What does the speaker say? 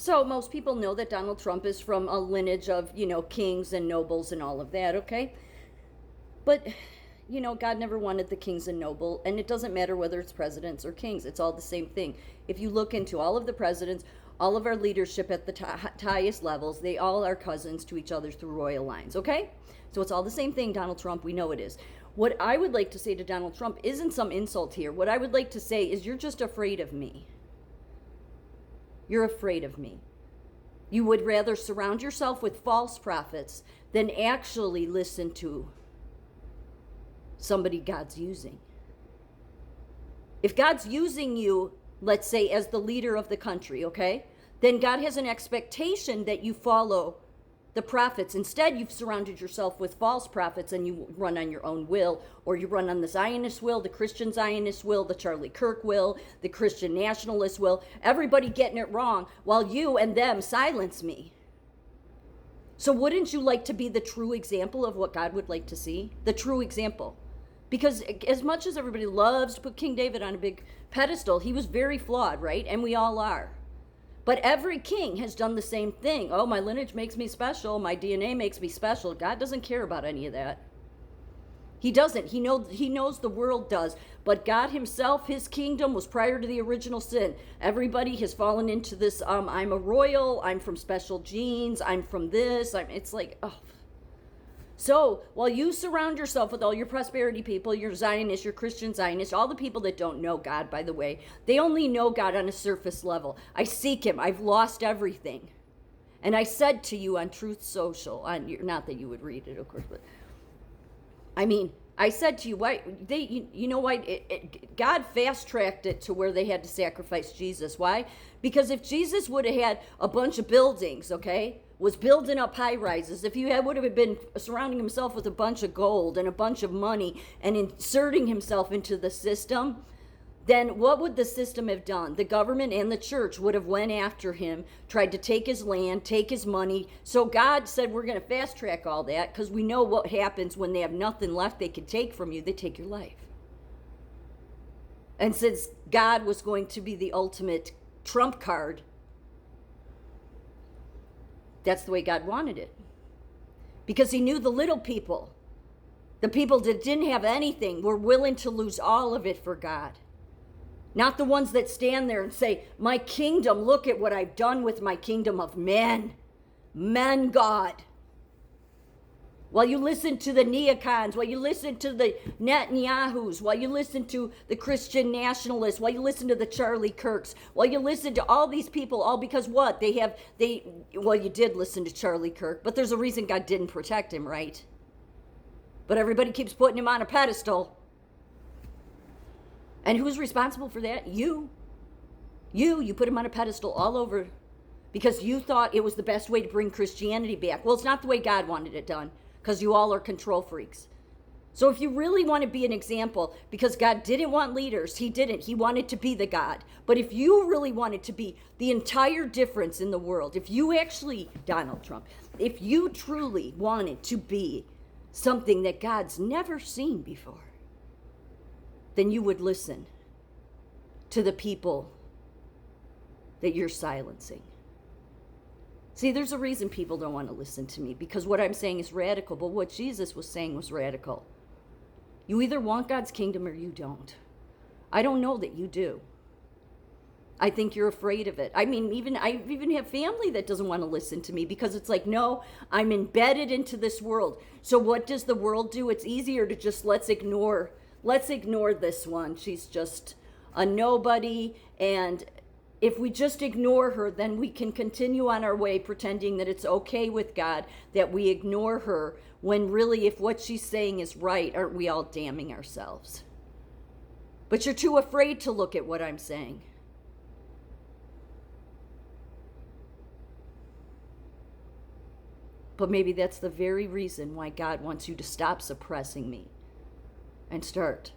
So most people know that Donald Trump is from a lineage of, kings and nobles and all of that, okay? But, God never wanted the kings and noble, and it doesn't matter whether it's presidents or kings. It's all the same thing. If you look into all of the presidents, all of our leadership at the highest levels, they all are cousins to each other through royal lines, okay? So it's all the same thing, Donald Trump. We know it is. What I would like to say to Donald Trump isn't some insult here. What I would like to say is you're just afraid of me. You're afraid of me. You would rather surround yourself with false prophets than actually listen to somebody God's using. If God's using you, let's say, as the leader of the country, okay, then God has an expectation that you follow the prophets. Instead, you've surrounded yourself with false prophets and you run on your own will, or you run on the Zionist will, the Christian Zionist will, the Charlie Kirk will, the Christian nationalist will, everybody getting it wrong while you and them silence me. So wouldn't you like to be the true example of what God would like to see? The true example. Because as much as everybody loves to put King David on a big pedestal, he was very flawed, right? And we all are. But every king has done the same thing. Oh, my lineage makes me special. My DNA makes me special. God doesn't care about any of that. He doesn't. He knows the world does. But God himself, his kingdom was prior to the original sin. Everybody has fallen into this, I'm a royal, I'm from special genes, I'm from this. It's like, oh. So while you surround yourself with all your prosperity people, your Zionists, your Christian Zionists, all the people that don't know God, by the way, they only know God on a surface level. I seek him. I've lost everything. And I said to you on Truth Social, not that you would read it, of course, but I said to you, why God fast-tracked it to where they had to sacrifice Jesus. Why? Because if Jesus would have had a bunch of buildings, okay, was building up high-rises, if he would have been surrounding himself with a bunch of gold and a bunch of money and inserting himself into the system, then what would the system have done? The government and the church would have went after him, tried to take his land, take his money. So God said, we're going to fast track all that because we know what happens when they have nothing left they can take from you. They take your life. And since God was going to be the ultimate trump card, that's the way God wanted it. Because he knew the little people, the people that didn't have anything, were willing to lose all of it for God. Not the ones that stand there and say, my kingdom, look at what I've done with my kingdom of men. Men, God. While you listen to the neocons, while you listen to the Netanyahus, while you listen to the Christian nationalists, while you listen to the Charlie Kirks, while you listen to all these people, all because what? You did listen to Charlie Kirk, but there's a reason God didn't protect him, right? But everybody keeps putting him on a pedestal. And who's responsible for that? You. You put him on a pedestal all over because you thought it was the best way to bring Christianity back. Well, it's not the way God wanted it done because you all are control freaks. So if you really want to be an example, because God didn't want leaders, he didn't. He wanted to be the God. But if you really wanted to be the entire difference in the world, if you actually, Donald Trump, if you truly wanted to be something that God's never seen before, then you would listen to the people that you're silencing. See, there's a reason people don't want to listen to me, because what I'm saying is radical, but what Jesus was saying was radical. You either want God's kingdom or you don't. I don't know that you do. I think you're afraid of it. I even have family that doesn't want to listen to me because it's like, no, I'm embedded into this world. So what does the world do? It's easier to just let's ignore this one. She's just a nobody. And if we just ignore her, then we can continue on our way pretending that it's okay with God that we ignore her, when really, if what she's saying is right, aren't we all damning ourselves? But you're too afraid to look at what I'm saying. But maybe that's the very reason why God wants you to stop suppressing me and start